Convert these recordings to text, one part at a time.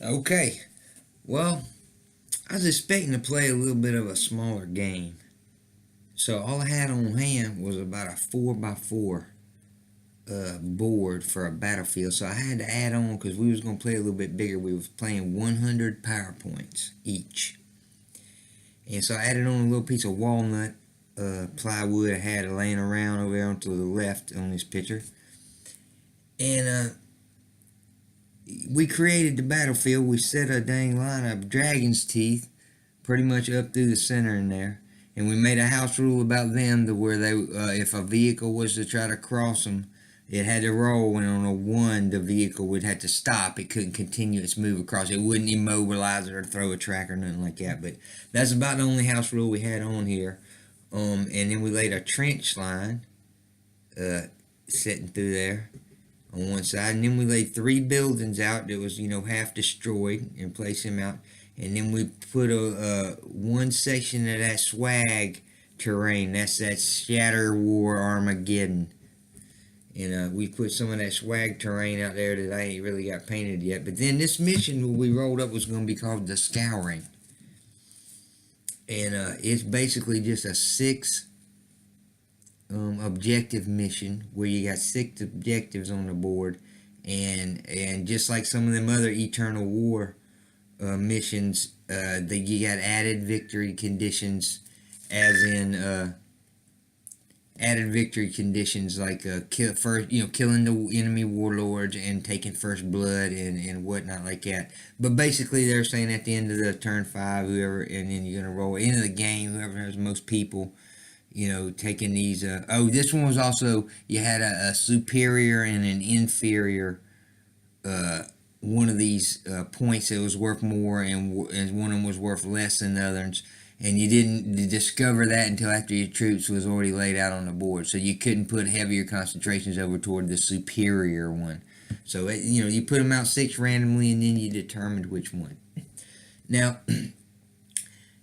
Okay, well, I was expecting to play a little bit of a smaller game. So all I had on hand was about a 4x4 board for a battlefield. So I had to add on because we was going to play a little bit bigger. We was playing 100 PowerPoints each. And so I added on a little piece of walnut plywood I had laying around over there onto the left on this picture. And we created the battlefield. We set a dang line of dragon's teeth pretty much up through the center in there. And we made a house rule about them to where they, if a vehicle was to try to cross them, it had to roll, and on a 1, the vehicle would have to stop. It couldn't continue its move across. It wouldn't immobilize it or throw a track or nothing like that. But that's about the only house rule we had on here. And then we laid a trench line sitting through there on one side, and then we laid 3 buildings out that was half destroyed and placed them out, and then we put one section of that swag terrain. That's that Shatter War Armageddon. And we put some of that swag terrain out there that I ain't really got painted yet. But then this mission we rolled up was going to be called the Scouring. And it's basically just a 6 objective mission where you got 6 objectives on the board. And just like some of them other Eternal War missions, that you got added victory conditions, as in added victory conditions like killing the enemy warlords and taking first blood and whatnot like that. But basically, they're saying at the end of the turn 5, whoever, and then you're gonna roll into the game, whoever has most people, taking these. This one was also, you had a superior and an inferior. One of these points that was worth more, and one of them was worth less than the others. And you didn't discover that until after your troops was already laid out on the board. So you couldn't put heavier concentrations over toward the superior one. So you put them out 6 randomly, and then you determined which one. Now,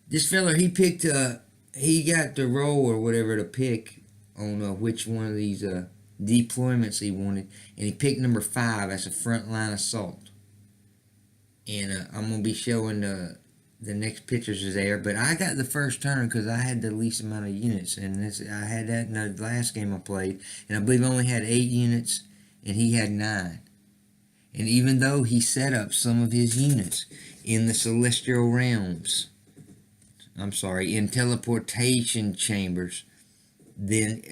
this fella, he got the roll or whatever to pick on which one of these deployments he wanted, and he picked number 5 as a frontline assault. And I'm gonna be showing the next pictures is there, but I got the first turn because I had the least amount of units, and I had that in the last game I played, and I believe I only had 8 units, and he had 9. And even though he set up some of his units in the celestial realms, in teleportation chambers, then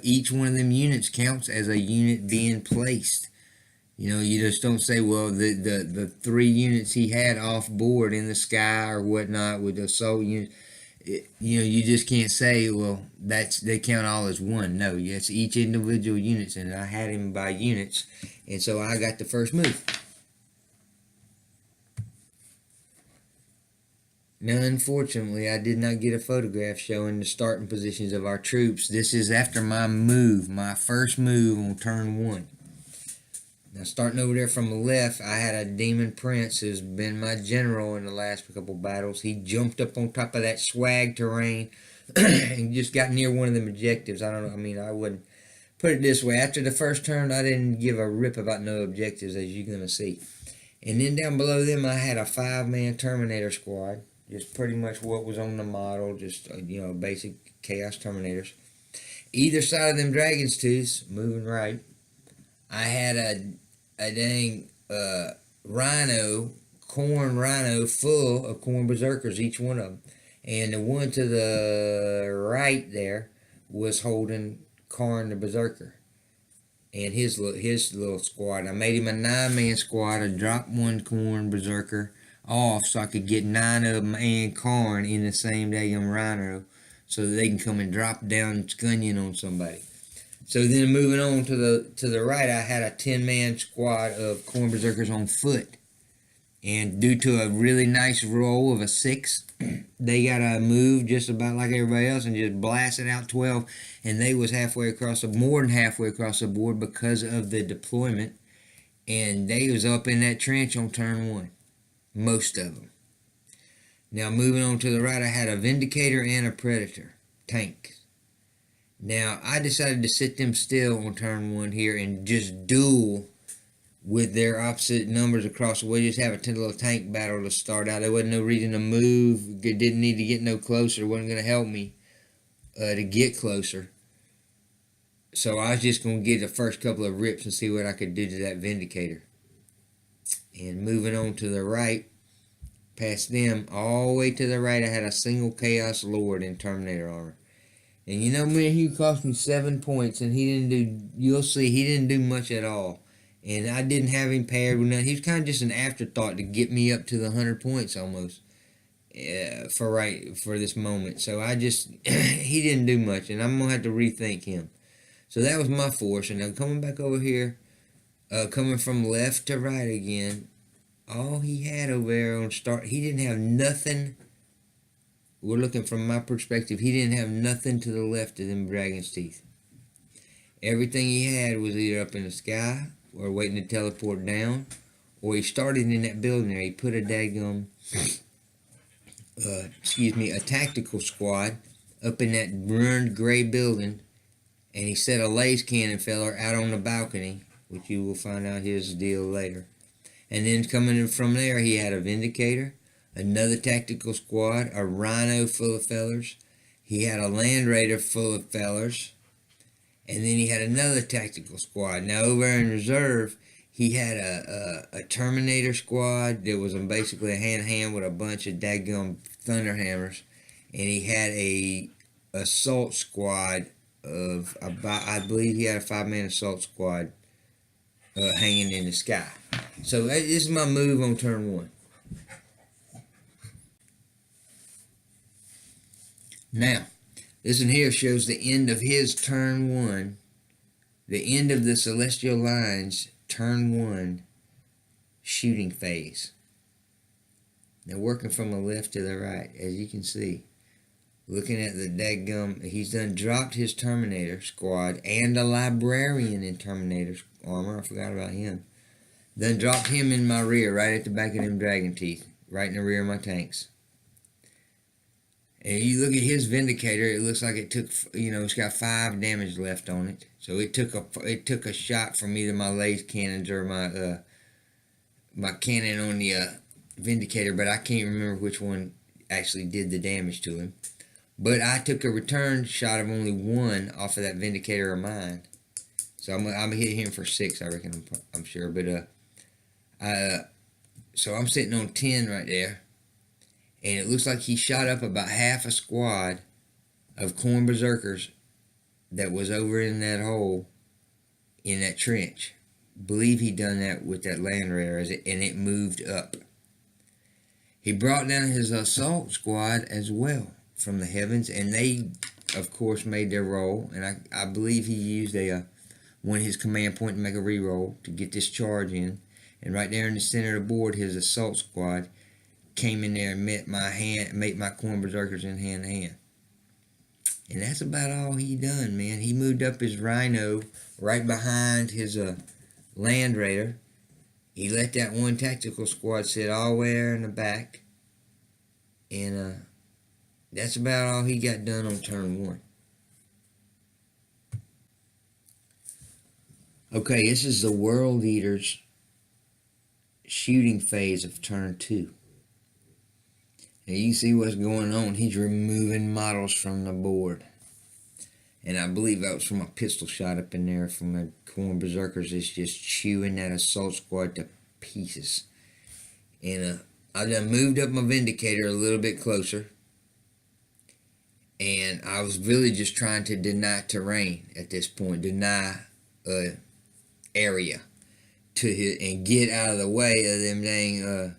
each one of them units counts as a unit being placed. You just don't say, well, the 3 units he had off board in the sky or whatnot with the assault unit. You just can't say, well, they count all as one. No, it's each individual units, and I had him by units, and so I got the first move. Now, unfortunately, I did not get a photograph showing the starting positions of our troops. This is after my first move on turn 1. Now, starting over there from the left, I had a Demon Prince who's been my general in the last couple battles. He jumped up on top of that swag terrain and just got near one of them objectives. I don't know. I wouldn't put it this way. After the first turn, I didn't give a rip about no objectives, as you're going to see. And then down below them, I had a 5-man Terminator squad. Just pretty much what was on the model. Just, basic Chaos Terminators. Either side of them Dragon's Tooths, moving right. I had a dang corn rhino full of corn berserkers, each one of them. And the one to the right there was holding Karn the Berserker and his little squad. I made him a 9-man squad. I dropped one Corn Berserker off so I could get 9 of them and Karn in the same daggum rhino so that they can come and drop down Scunion on somebody. So then moving on to the right, I had a 10-man squad of Corn Berserkers on foot. And due to a really nice roll of a 6, they got to move just about like everybody else and just blasted out 12. And they was more than halfway across the board because of the deployment. And they was up in that trench on turn 1. Most of them. Now moving on to the right, I had a Vindicator and a Predator. Tanks. Now, I decided to sit them still on turn 1 here and just duel with their opposite numbers across the way. Just have a little tank battle to start out. There wasn't no reason to move. Didn't need to get no closer. It wasn't going to help me to get closer. So I was just going to get the first couple of rips and see what I could do to that Vindicator. And moving on to the right, past them, all the way to the right, I had a single Chaos Lord in Terminator armor. And you know, man, he cost me 7 points, and he didn't do, you'll see, he didn't do much at all. And I didn't have him paired with nothing. He was kind of just an afterthought to get me up to the 100 points almost for this moment. So I just, he didn't do much, and I'm going to have to rethink him. So that was my force. And now coming back over here, coming from left to right again, all he had over there on start, he didn't have nothing. We're looking from my perspective, he didn't have nothing to the left of them dragon's teeth. Everything he had was either up in the sky or waiting to teleport down, or he started in that building there. He put a daggum, a tactical squad up in that ruined gray building, and he set a laser cannon feller out on the balcony, which you will find out his deal later. And then coming in from there, he had a Vindicator, another tactical squad, a Rhino full of fellers. He had a Land Raider full of fellers. And then he had another tactical squad. Now over in reserve, he had a Terminator squad that was basically a hand-to-hand with a bunch of daggum Thunderhammers. And he had a assault squad of about, I believe he had a 5-man assault squad hanging in the sky. So this is my move on turn 1. Now, this one here shows the end of his turn 1, the end of the Celestial Lines turn 1 shooting phase. Now working from the left to the right, as you can see, looking at the daggum, he's done dropped his Terminator squad and a Librarian in Terminator armor. I forgot about him. Then dropped him in my rear, right at the back of them dragon teeth, right in the rear of my tanks. And you look at his Vindicator, it looks like it took, it's got 5 damage left on it. So it took a shot from either my laser cannons or my cannon on the Vindicator, but I can't remember which one actually did the damage to him. But I took a return shot of only 1 off of that Vindicator of mine. So I'm gonna hit him for 6, I reckon, I'm sure. But so I'm sitting on 10 right there. And it looks like he shot up about half a squad of Corn Berserkers that was over in that hole in that trench. Believe he done that with that Land Raider, and it moved up. He brought down his assault squad as well from the heavens, and they, of course, made their roll. And I believe he used one of his command point to make a reroll to get this charge in. And right there in the center of the board, his assault squad came in there and met my Corn Berserkers in hand to hand. And that's about all he done, man. He moved up his Rhino right behind his Land Raider. He let that one tactical squad sit all the way there in the back. And that's about all he got done on turn 1. Okay, this is the World Eater's shooting phase of turn 2. And you see what's going on. He's removing models from the board. And I believe that was from a pistol shot up in there from the Corn Berserkers. It's just chewing that assault squad to pieces. And I done moved up my Vindicator a little bit closer. And I was really just trying to deny terrain at this point. Deny area to hit and get out of the way of them dang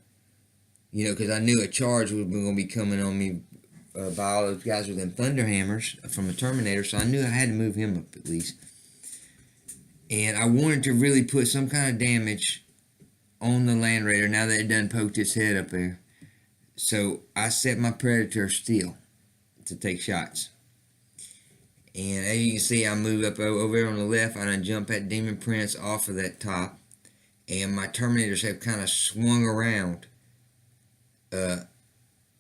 because I knew a charge was going to be coming on me by all those guys with them Thunderhammers from the Terminator, so I knew I had to move him up at least. And I wanted to really put some kind of damage on the Land Raider now that it done poked its head up there. So I set my Predator still to take shots. And as you can see, I moved up over there on the left. I done jumped that Demon Prince off of that top. And my Terminators have kind of swung around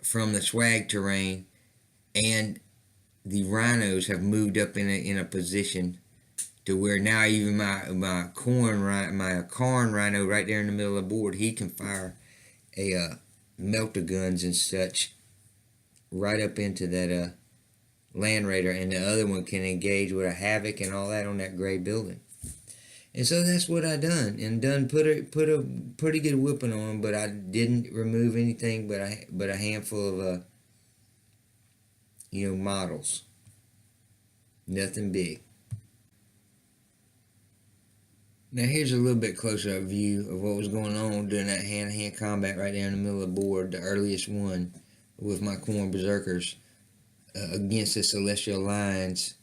from the swag terrain, and the Rhinos have moved up in a position to where now even my corn rhino right there in the middle of the board, he can fire a melter guns and such right up into that Land Raider, and the other one can engage with a Havoc and all that on that gray building. And so that's what I done, and put a pretty good whipping on him, but I didn't remove anything but a handful of models. Nothing big. Now here's a little bit closer up view of what was going on during that hand-to-hand combat right there in the middle of the board, the earliest one with my Corn Berserkers against the Celestial Lions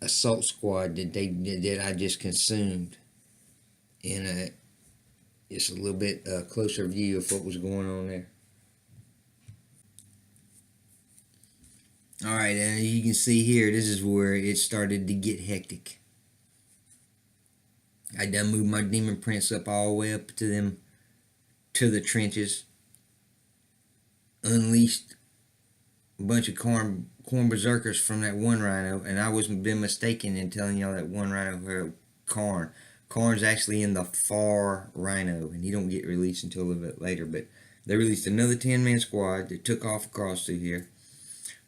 assault squad that I just consumed. And just a little bit closer view of what was going on there. Alright, and you can see here, this is where it started to get hectic. I done moved my Demon Prince up all the way up to the trenches. Unleashed a bunch of corn berserkers from that one rhino, and I was been mistaken in telling y'all that one rhino heard Karn. Karn's actually in the far rhino, and he don't get released until a little bit later, but they released another 10-man squad that took off across through here.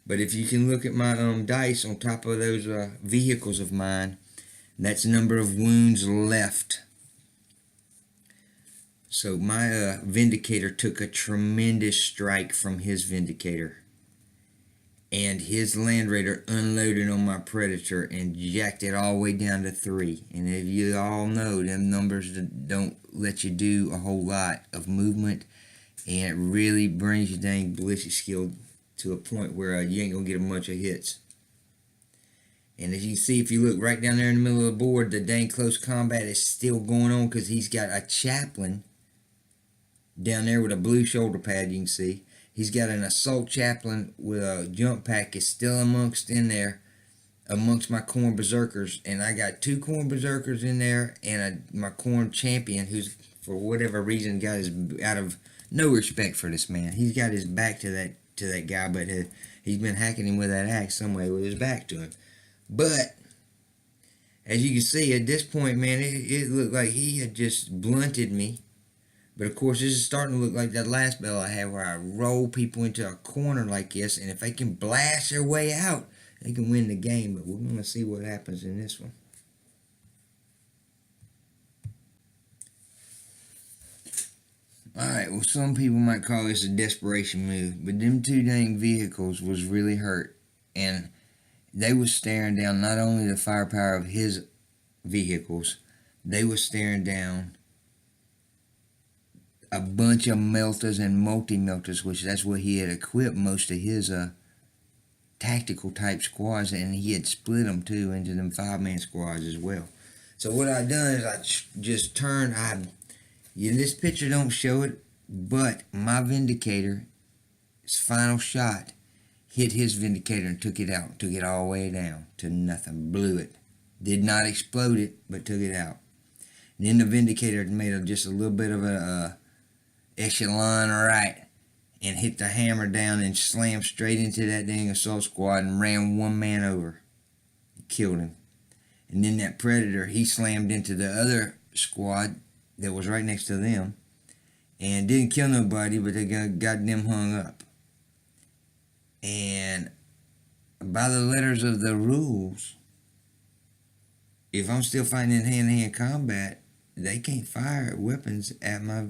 But if you can look at my dice on top of those vehicles of mine, that's the number of wounds left. So my Vindicator took a tremendous strike from his Vindicator. And his Land Raider unloaded on my Predator and jacked it all the way down to 3. And if you all know, them numbers don't let you do a whole lot of movement. And it really brings your dang ballistic skill to a point where you ain't going to get a bunch of hits. And as you can see, if you look right down there in the middle of the board, the dang close combat is still going on because he's got a chaplain down there with a blue shoulder pad, you can see. He's got an assault chaplain with a jump pack is still amongst my Corn Berserkers. And I got 2 Corn Berserkers in there and my Corn Champion, who's for whatever reason got his, out of no respect for this man. He's got his back to that guy, but he's been hacking him with that axe some way with his back to him. But as you can see at this point, man, it looked like he had just blunted me. But of course, this is starting to look like that last battle I had where I roll people into a corner like this, and if they can blast their way out, they can win the game. But we're going to see what happens in this one. Alright, well, some people might call this a desperation move, but them 2 dang vehicles was really hurt. And they was staring down not only the firepower of his vehicles, they was staring down a bunch of melters and multi-melters, which that's what he had equipped most of his tactical type squads, and he had split them too into them 5-man squads as well. So what I done is I just turned, this picture don't show it, but my Vindicator's final shot hit his Vindicator and took it out, took it all the way down to nothing, blew it. Did not explode it, but took it out. And then the Vindicator made just a little bit of a echelon right and hit the hammer down and slammed straight into that dang assault squad and ran one man over. Killed him. And then that Predator, he slammed into the other squad that was right next to them and didn't kill nobody, but they got them hung up. And by the letters of the rules, if I'm still fighting in hand-to-hand combat, they can't fire weapons at my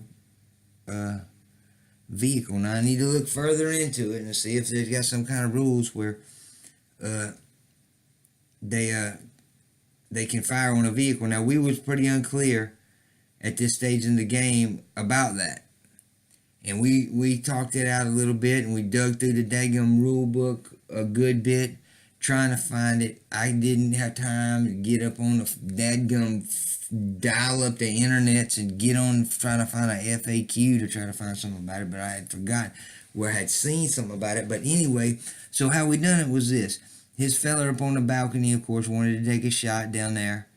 vehicle. Now I need to look further into it and see if there's got some kind of rules where they can fire on a vehicle. Now we was pretty unclear at this stage in the game about that, and we talked it out a little bit, and we dug through the daggum rule book a good bit trying to find it. I didn't have time to get up on the daggum dial up the internets and get on trying to find a FAQ to try to find something about it, but I had forgot where I had seen something about it. But anyway, so how we done it was this. His fella up on the balcony, of course, wanted to take a shot down there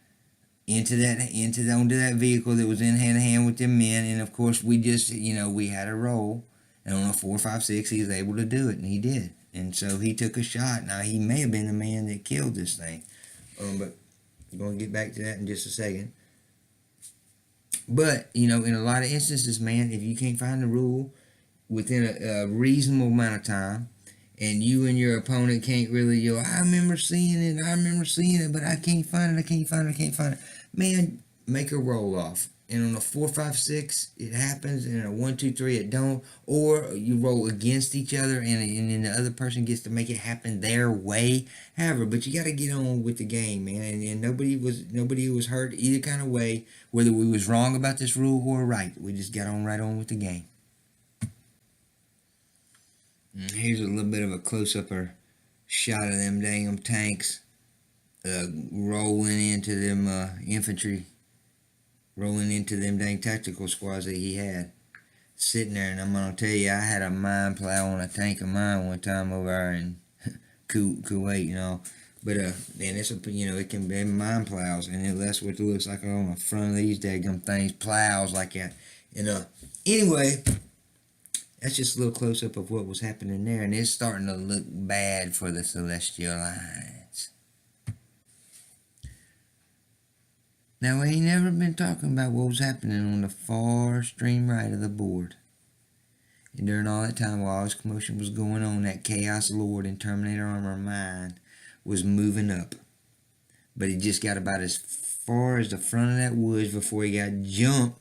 onto that vehicle that was in hand-to-hand with them men, and of course we just, we had a roll, and on a 4, 5, 6 he was able to do it, and he did. And so he took a shot. Now he may have been the man that killed this thing, but I'm going to get back to that in just a second. But, you know, in a lot of instances, man, if you can't find the rule within a reasonable amount of time, and you and your opponent can't really, I remember seeing it, but I can't find it, man, make a roll off. And on a 4, 5, 6, it happens, and a 1, 2, 3, it don't. Or you roll against each other, and then the other person gets to make it happen their way. However, but you got to get on with the game, man. And nobody was hurt either kind of way, whether we was wrong about this rule or right. We just got on right on with the game. And here's a little bit of a close-up shot of them dang tanks rolling into them infantry, rolling into them dang tactical squads that he had sitting there. And I'm gonna tell you, I had a mine plow on a tank of mine one time over there in Kuwait, you know. But man, it's it can be mine plows, and that's what it looks like on the front of these daggum things, plows like that. And anyway, that's just a little close-up of what was happening there, and it's starting to look bad for the Celestial Lines. Now, we ain't never been talking about what was happening on the far extreme right of the board. And during all that time, while all this commotion was going on, that Chaos Lord and Terminator Armor mine was moving up. But he just got about as far as the front of that woods before he got jumped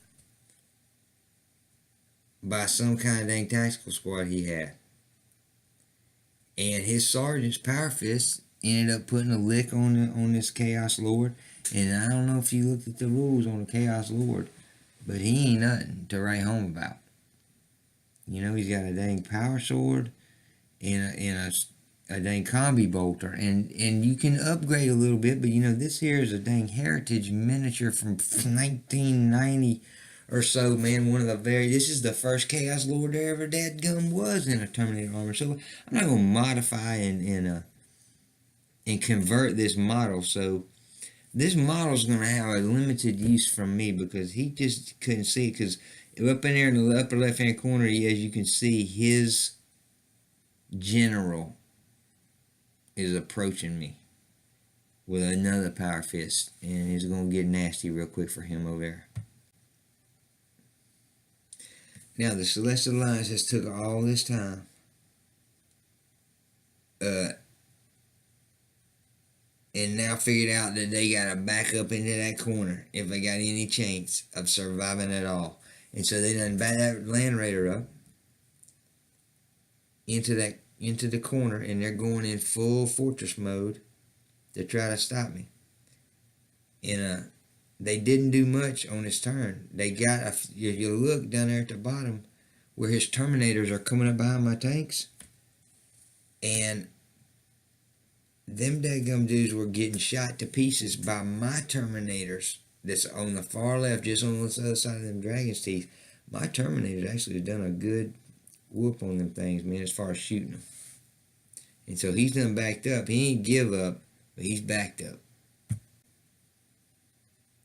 by some kind of dang tactical squad he had. And his sergeant's power fist ended up putting a lick on this Chaos Lord. And I don't know if you looked at the rules on the Chaos Lord, but he ain't nothing to write home about. You know, he's got a dang power sword and a dang combi bolter. And you can upgrade a little bit, but you know, this here is a dang heritage miniature from 1990 or so, man. This is the first Chaos Lord there ever dadgum was in a Terminator armor. So I'm not gonna modify and convert this model. So this model is gonna have a limited use from me because he just couldn't see it. Because up in there in the upper left hand corner, as you can see, his general is approaching me with another power fist, and it's gonna get nasty real quick for him over there. Now, the Celestial Alliance has took all this time and now figured out that they got to back up into that corner if they got any chance of surviving at all. And so they done back that Land Raider up into the corner, and they're going in full fortress mode to try to stop me. And they didn't do much on his turn. They got, if you look down there at the bottom where his Terminators are coming up behind my tanks, and them daggum dudes were getting shot to pieces by my Terminators that's on the far left, just on the other side of them Dragon's Teeth. My Terminators actually have done a good whoop on them things, man, as far as shooting them. And so he's done backed up. He ain't give up, but he's backed up.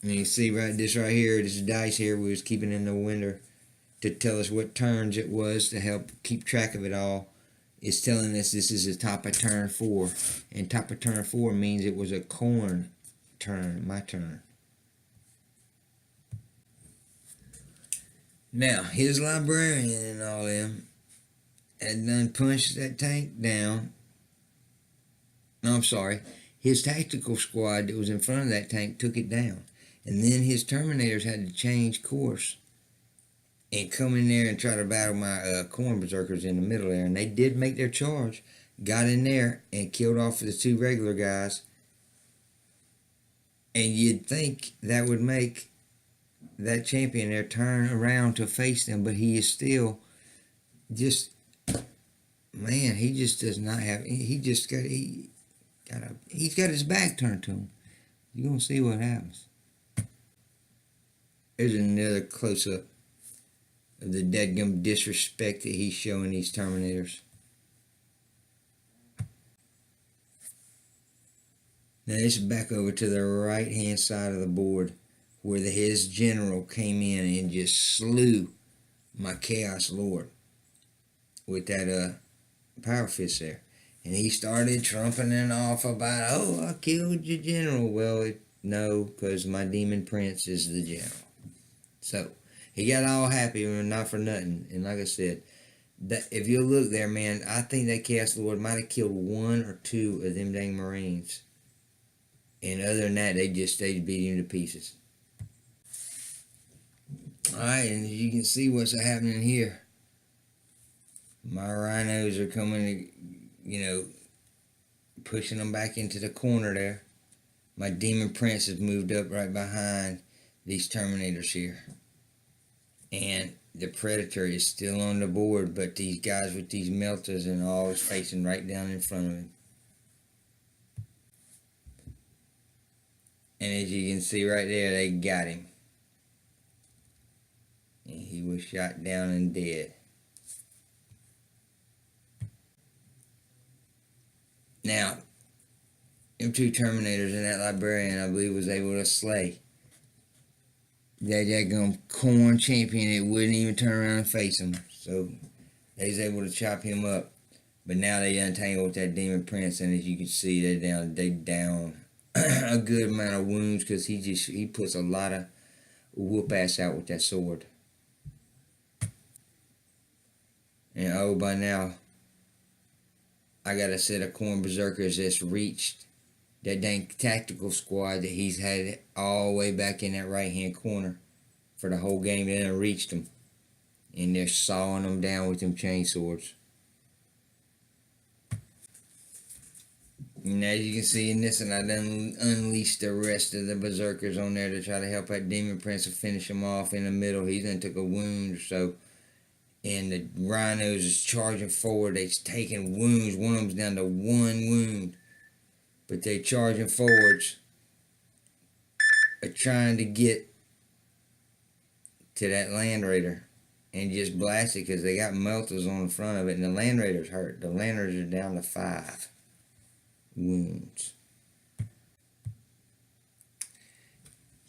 And you see this right here, this dice here we was keeping in the window to tell us what turns it was to help keep track of it all. It's telling us this is the top of turn 4. And top of turn 4 means it was a corn turn, my turn. Now, his librarian and all them had done punched that tank down. No, I'm sorry. His tactical squad that was in front of that tank took it down. And then his Terminators had to change course and come in there and try to battle my corn berserkers in the middle there. And they did make their charge, got in there and killed off the 2 regular guys. And you'd think that would make that champion there turn around to face them, but he is still just, man, he just does not have, he's got his back turned to him. You're going to see what happens. There's another close-up of the deadgum disrespect that he's showing these Terminators. Now this is back over to the right-hand side of the board where his general came in and just slew my Chaos Lord with that power fist there. And he started trumpeting off about, oh, I killed your general. Well, No, because my demon prince is the general. So he got all happy and not for nothing. And like I said, that if you look there, man, I think that Chaos Lord might have killed one or two of them dang Marines. And other than that, they beat him to pieces. Alright, and as you can see what's happening here. My rhinos are coming to, pushing them back into the corner there. My demon prince has moved up right behind these terminators here. And the predator is still on the board, but these guys with these melters and all is facing right down in front of him. And as you can see right there, they got him. And he was shot down and dead. Now, them two terminators and that librarian, I believe, was able to slay that corn champion. It wouldn't even turn around and face him. So they was able to chop him up. But now they untangled with that demon prince, and as you can see, they down a good amount of wounds, because he puts a lot of whoop ass out with that sword. And by now I got a set of corn berserkers that's reached that dang tactical squad that he's had all the way back in that right hand corner for the whole game. They done reached them, and they're sawing them down with them chainswords. And as you can see in this one, I done unleashed the rest of the berserkers on there to try to help that demon prince and finish him off in the middle. He done took a wound or so. And the rhinos is charging forward. They're taking wounds. One of them's down to one wound. But they're charging forwards. They're trying to get to that Land Raider and just blast it, because they got melters on the front of it. And the Land Raider's hurt. The Land Raiders are down to 5 wounds.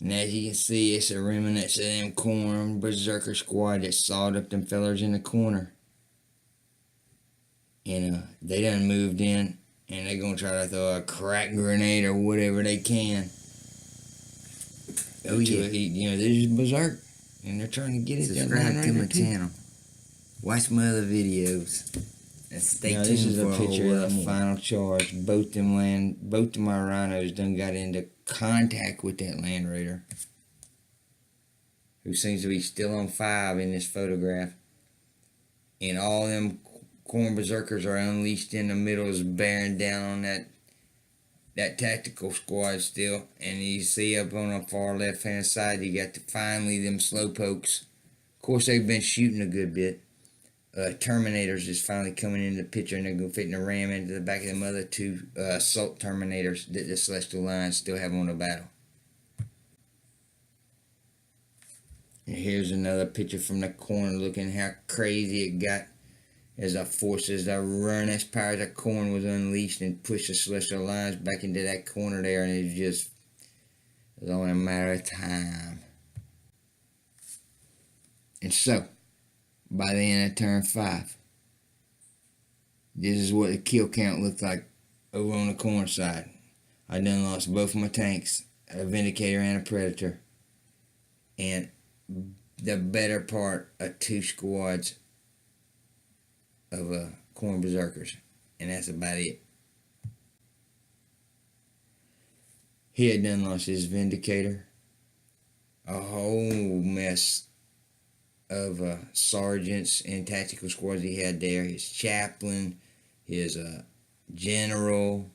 And as you can see, it's a remnants of them corn berserker squad that sawed up them fellers in the corner. And they done moved in, and they're going to try to throw a crack grenade or whatever they can. Oh yeah. This is berserk, and they're trying to get it. Subscribe to my channel. Watch my other videos. And stay tuned. This is a picture of the final charge. Both of my rhinos done got into contact with that Land Raider, who seems to be still on 5 in this photograph. And all them corn berserkers are unleashed in the middle, is bearing down on that tactical squad still. And you see up on the far left hand side, you got finally them slowpokes. Of course, they've been shooting a good bit. Terminators is finally coming into the picture, and they're going to fit in a ram into the back of them other 2 assault terminators that the Celestial Lions still have on the battle. And here's another picture from the corner, looking how crazy it got as the forces that run as power as the corn was unleashed and pushed the Celestial Lions back into that corner there, and it was only a matter of time. And so, by the end of turn 5, this is what the kill count looked like over on the corn side. I done lost both of my tanks, a Vindicator and a Predator, and the better part of 2 squads of corn berserkers, and that's about it. He had done lost his Vindicator, a whole mess of sergeants and tactical squads he had there, his chaplain, his general,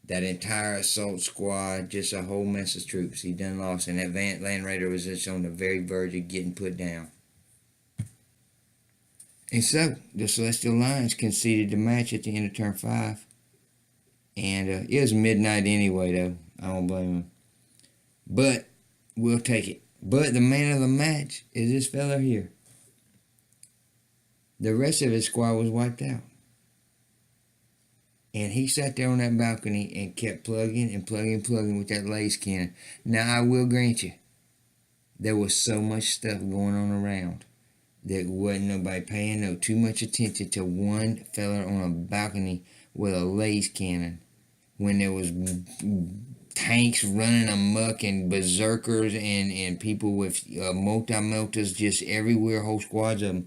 that entire assault squad, just a whole mess of troops he done lost, and that Land Raider was just on the very verge of getting put down. And so, the Celestial Lions conceded the match at the end of turn 5, and it was midnight anyway, though. I don't blame him, but we'll take it. But the man of the match is this fella here. The rest of his squad was wiped out. And he sat there on that balcony and kept plugging and plugging with that laser cannon. Now, I will grant you, there was so much stuff going on around that wasn't nobody paying too much attention to one fella on a balcony with a laser cannon when there was tanks running amok and berserkers and people with multi-meltas just everywhere, whole squads of them.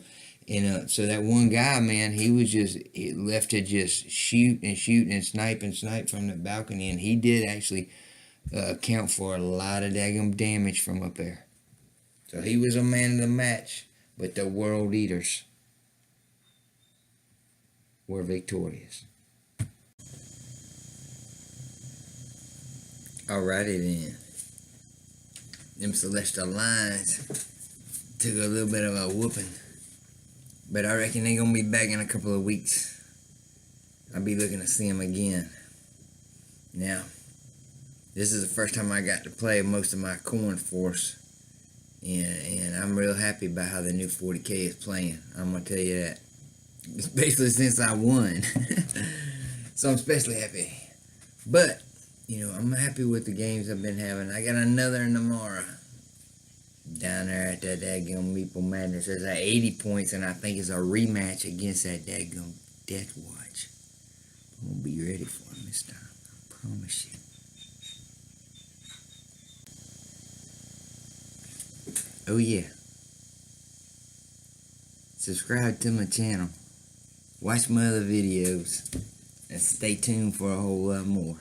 And so that one guy, man, he was just left to just shoot and snipe from the balcony, and he did actually account for a lot of daggum damage from up there. So he was a man of the match, but the world eaters were victorious. Alrighty then. Them Celestial Lions took a little bit of a whooping, but I reckon they're gonna be back in a couple of weeks. I'll be looking to see them again. Now, this is the first time I got to play most of my corn force, and I'm real happy about how the new 40K is playing. I'm gonna tell you that, especially since I won. So I'm especially happy. But I'm happy with the games I've been having. I got another tomorrow down there at that daggum Meeple Madness. It's at 80 points, and I think it's a rematch against that daggum Death Watch. I'm gonna be ready for him this time. I promise you. Oh yeah. Subscribe to my channel. Watch my other videos. And stay tuned for a whole lot more.